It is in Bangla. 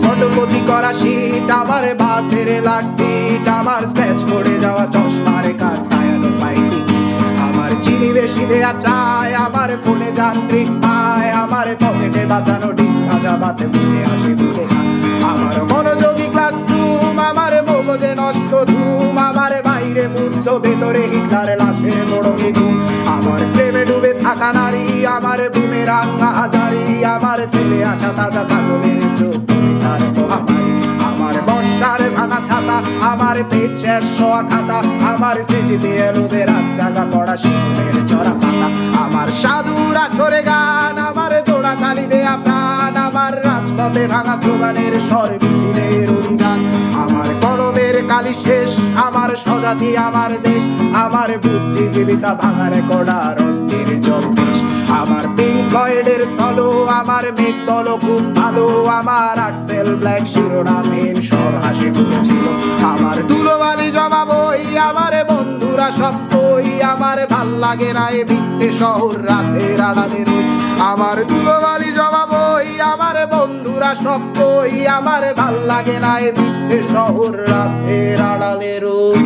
ফটোকপি করা শীট, আমার বাসের লাস্ট সিট, আমার স্ক্র্যাচ পড়ে যাওয়া চশমার কাজ, সায়ানো ফাইটিং, আমার চিনি বেশি দেয়া চায়, আমার ফোনে যান্ত্রিক পায়, আমার পকেটে বাঁচানো ডিম ভাজা ভাতে মুখে আসে দুধে খা, আমার মনোযোগী ক্লাসরুম, আমার মগজে নষ্ট ধুম, আমার বাইরে মুগ্ধ ভেতরে হিটলার লাশের বড় ঘুম, আমার প্রেমে ডুবে থাকা নারী, আমার বুমেরাং হাজারি, আমার ফেলে আসা তাজা কাজলের চোখ তার মহামারী, আমার বর্ষার ভাঙা ছাতা, আমার পেট শেষ শোয়া খাতা, আমার স্মৃতিতে এলোদের রাত জাগা পড়া শিশুদের চড়া পাতা, আমার সাধুর আসরে গান, আমার জোড়া তালি দেয়া প্রাণ, আমার রাজপথে ভাঙা স্লোগানের স্বর মিছিলের অভিযান, আমার কলমের কালি শেষ, আমার স্বজাতি আমার দেশ, আমার বুদ্ধিজীবিতা ভাঙা রেকর্ডার অস্থির জগদীশ, আমার পিঙ্ক ফ্লয়েডের সলো, আমার মেঘ দল খুব ভালো, আমার আক্সেল ব্ল্যাক শিরোনামহীন সব হাসি খুঁজেছিল, আমার ধুলোবালি জমা বই, আমার বন্ধুরা সত্যই, আমার ভাল লাগে না এ মিথ্যে শহর রাতের আড়ালে রই, আমার ধুলোবালি জমা বই, আমার বন্ধুরা সত্যই, আমার ভাল লাগে না এ মিথ্যে শহর রাতের আড়ালে রই।